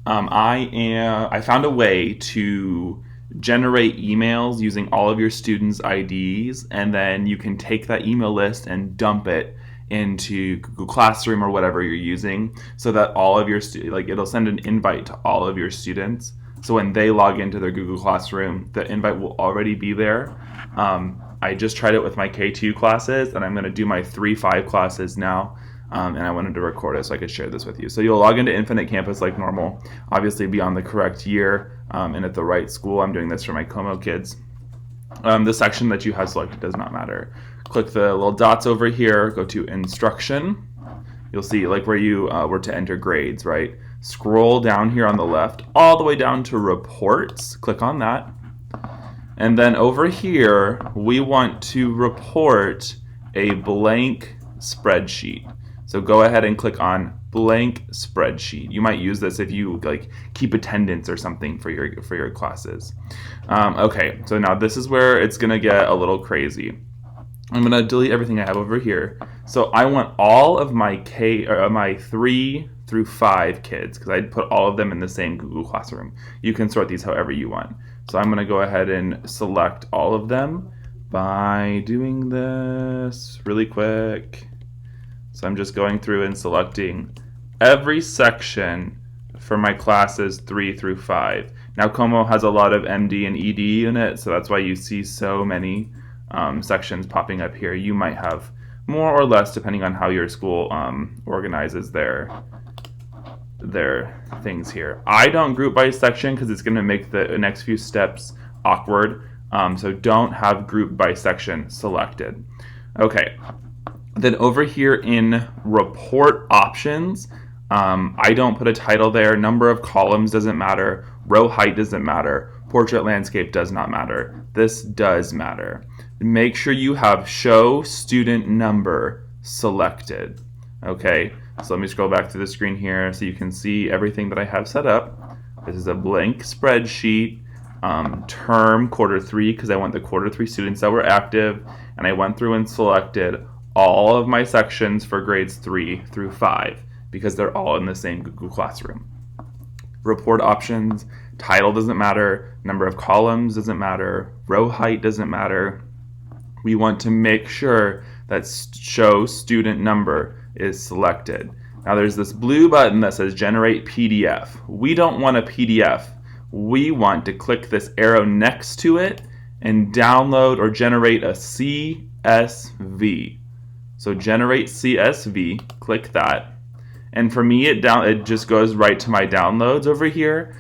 I found a way to generate emails using all of your students' IDs, and then you can take that email list and dump it into Google Classroom or whatever you're using, so that all of your it'll send an invite to all of your students. So when they log into their Google Classroom, the invite will already be there. I just tried it with my K2 classes, and I'm going to do my 3-5 classes now. And I wanted to record it so I could share this with you. So you'll log into Infinite Campus like normal, obviously be on the correct year and at the right school. I'm doing this for my Como kids. The section that you have selected does not matter. Click the little dots over here, go to Instruction. You'll see like where you were to enter grades, right? Scroll down here on the left, all the way down to Reports. Click on that. And then over here, we want to report a blank spreadsheet. So go ahead and click on blank spreadsheet. You might use this if you like keep attendance or something for your classes. Okay, so now this is where it's gonna get a little crazy. I'm gonna delete everything I have over here. So I want all of my my 3 through 5 kids, because I'd put all of them in the same Google Classroom. You can sort these however you want. So I'm gonna go ahead and select all of them by doing this really quick. So I'm just going through and selecting every section for my classes 3 through 5. Now Como has a lot of MD and ED in it, so that's why you see so many sections popping up here. You might have more or less depending on how your school organizes their things here. I don't group by section because it's going to make the next few steps awkward. So don't have group by section selected. Okay. Then over here in report options, I don't put a title there. Number of columns doesn't matter. Row height doesn't matter. Portrait landscape does not matter. This does matter. Make sure you have show student number selected. Okay, so let me scroll back to the screen here so you can see everything that I have set up. This is a blank spreadsheet. Term Q3 because I want the Q3 students that were active, and I went through and selected all of my sections for grades 3 through 5 because they're all in the same Google Classroom. Report options, title doesn't matter, number of columns doesn't matter, row height doesn't matter. We want to make sure that show student number is selected. Now there's this blue button that says generate PDF. We don't want a PDF. We want to click this arrow next to it and download or generate a CSV. So generate CSV, click that. And for me, it just goes right to my downloads over here.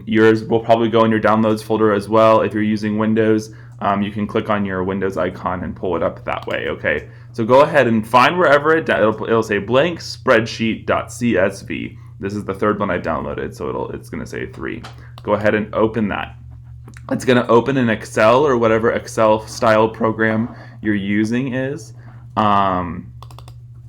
Yours will probably go in your downloads folder as well. If you're using Windows, you can click on your Windows icon and pull it up that way, okay? So go ahead and find wherever it'll say blank spreadsheet.csv. This is the third one I've downloaded, so it's gonna say 3. Go ahead and open that. It's gonna open in Excel or whatever Excel style program you're using is. And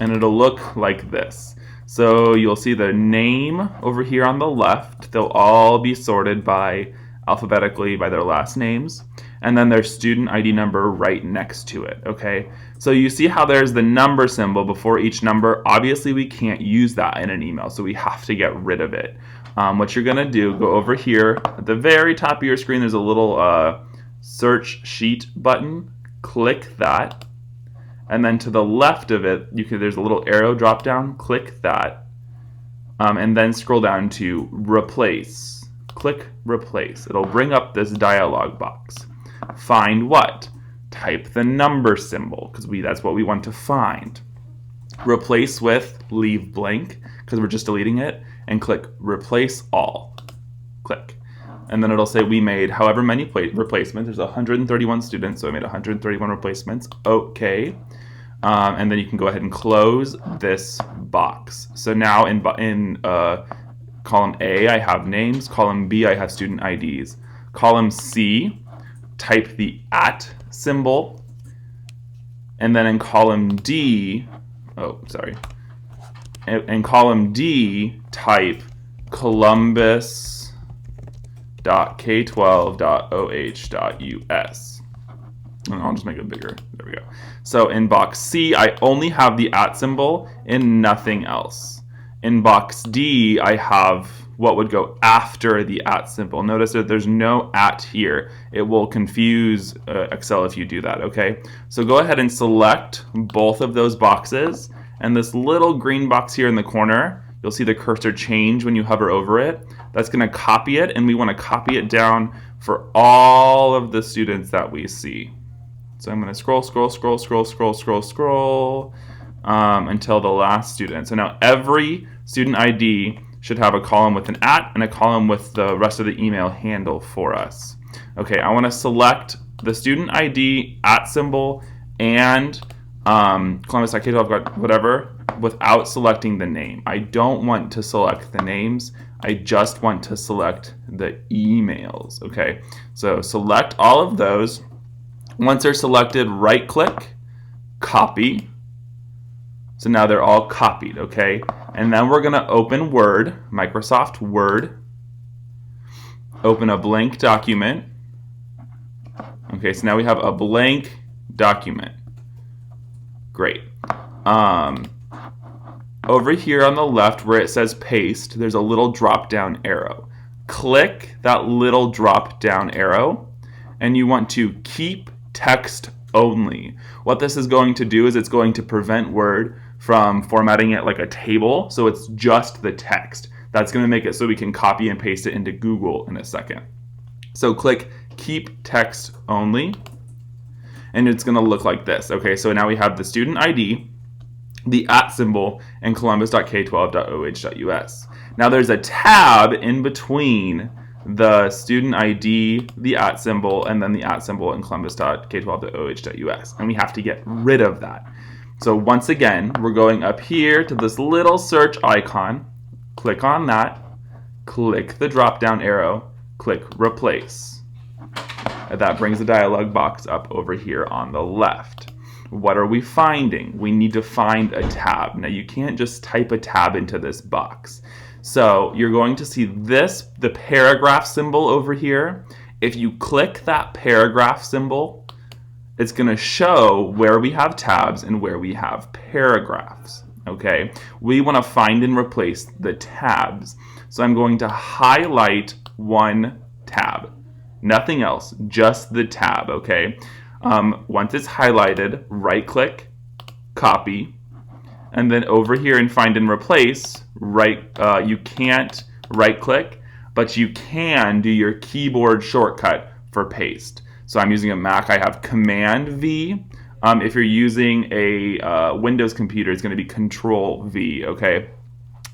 it'll look like this. So you'll see the name over here on the left. They'll all be sorted by alphabetically by their last names, and then their student ID number right next to it, okay? So you see how there's the number symbol before each number. Obviously we can't use that in an email, so we have to get rid of it. What you're gonna do, go over here at the very top of your screen, there's a little search sheet button. Click that. And then to the left of it, there's a little arrow drop down, click that, and then scroll down to replace. Click replace. It'll bring up this dialog box. Find what? Type the number symbol, because that's what we want to find. Replace with, leave blank, because we're just deleting it, and click replace all. Click. And then it'll say we made however many replacements. There's 131 students, so I made 131 replacements. Okay. And then you can go ahead and close this box. So now in column A, I have names. Column B, I have student IDs. Column C, type the @ symbol. And then in column D, in column D, type columbus.k12.oh.us. And I'll just make it bigger. There we go. So in box C, I only have the @ symbol and nothing else. In box D, I have what would go after the @ symbol. Notice that there's no @ here. It will confuse Excel if you do that, okay? So go ahead and select both of those boxes, and this little green box here in the corner, you'll see the cursor change when you hover over it. That's going to copy it, and we want to copy it down for all of the students that we see. So I'm going to scroll until the last student. So now every student ID should have a column with an @ and a column with the rest of the email handle for us. Okay, I want to select the student ID, @ symbol, and Columbus.K12 whatever without selecting the name. I don't want to select the names. I just want to select the emails. Okay, so select all of those. Once they're selected, right click, copy. So now they're all copied, okay? And then we're going to open Word, Microsoft Word. Open a blank document. Okay, so now we have a blank document. Great. Over here on the left where it says paste, there's a little drop down arrow. Click that little drop down arrow, and you want to keep text only. What this is going to do is it's going to prevent Word from formatting it like a table, so it's just the text. That's going to make it so we can copy and paste it into Google in a second. So click keep text only, and it's going to look like this. Okay, so now we have the student ID, the @ symbol, and columbus.k12.oh.us. Now there's a tab in between the student ID, the @ symbol, and then the @ symbol in columbus.k12.oh.us, and we have to get rid of that. So once again, we're going up here to this little search icon, click on that, click the drop down arrow, click replace. And that brings the dialog box up over here on the left. What are we finding? We need to find a tab. Now you can't just type a tab into this box. So you're going to see this, the paragraph symbol over here. If you click that paragraph symbol, it's going to show where we have tabs and where we have paragraphs. Okay, we want to find and replace the tabs. So I'm going to highlight one tab, nothing else, just the tab. Okay, once it's highlighted, right click, copy, and then over here in find and replace, you can't right click, but you can do your keyboard shortcut for paste. So I'm using a Mac, I have Command V. If you're using a Windows computer, it's going to be Control V, okay?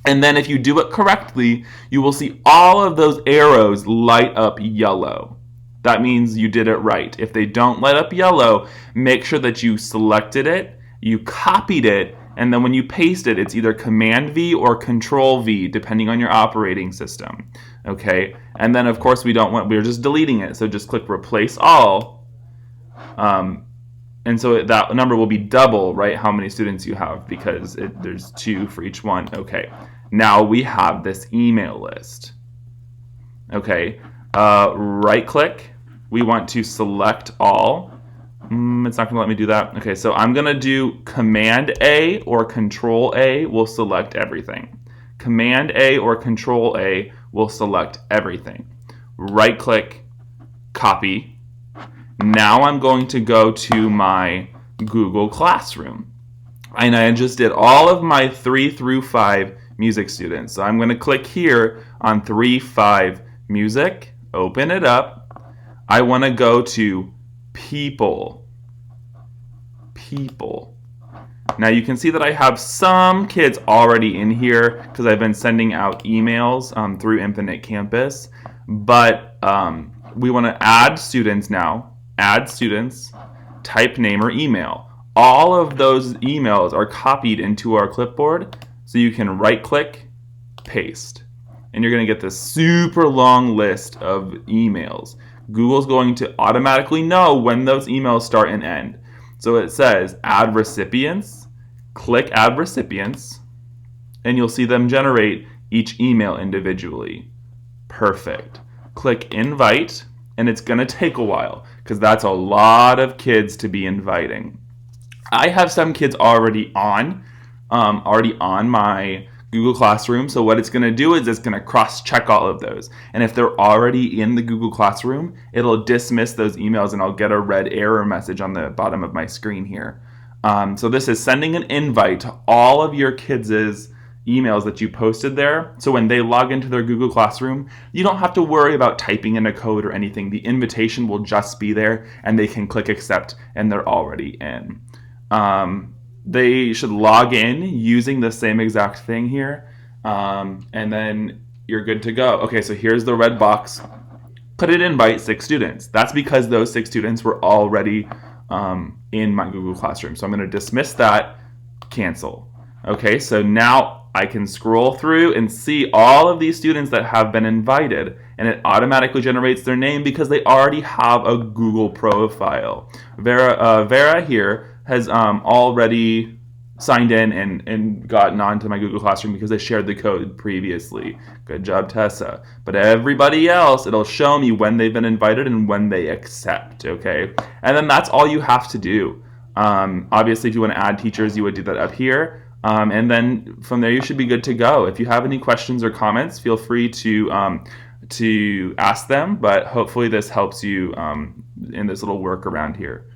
And then if you do it correctly, you will see all of those arrows light up yellow. That means you did it right. If they don't light up yellow, make sure that you selected it, you copied it, and then when you paste it, it's either Command V or Control V, depending on your operating system. Okay, and then of course we're just deleting it, so just click Replace All, and so that number will be double, right? How many students you have, because there's 2 for each one. Okay, now we have this email list. Okay, right click. We want to select all. It's not going to let me do that. Okay, so I'm going to do Command A or Control A will select everything. Command A or Control A will select everything. Right click, copy. Now I'm going to go to my Google Classroom. And I just did all of my 3 through 5 music students. So I'm going to click here on 3, 5 music, open it up. I want to go to people. Now you can see that I have some kids already in here because I've been sending out emails through Infinite Campus, but we want to add students now. Add students, type name or email. All of those emails are copied into our clipboard, so you can right click, paste, and you're going to get this super long list of emails. Google's going to automatically know when those emails start and end. So it says add recipients, click add recipients, and you'll see them generate each email individually. Perfect. Click invite, and it's going to take a while because that's a lot of kids to be inviting. I have some kids already on my Google Classroom. So what it's going to do is it's going to cross-check all of those. And if they're already in the Google Classroom, it'll dismiss those emails and I'll get a red error message on the bottom of my screen here. So this is sending an invite to all of your kids' emails that you posted there. So when they log into their Google Classroom, you don't have to worry about typing in a code or anything. The invitation will just be there and they can click accept and they're already in. They should log in using the same exact thing here. And then you're good to go. Okay, so here's the red box. Could it invite 6 students? That's because those 6 students were already in my Google Classroom. So I'm going to dismiss that, cancel. Okay, so now I can scroll through and see all of these students that have been invited, and it automatically generates their name because they already have a Google profile. Vera here has already signed in and gotten onto my Google Classroom because I shared the code previously. Good job, Tessa. But everybody else, it'll show me when they've been invited and when they accept, okay? And then that's all you have to do. Obviously, if you want to add teachers, you would do that up here. And then from there, you should be good to go. If you have any questions or comments, feel free to ask them, but hopefully this helps you in this little workaround here.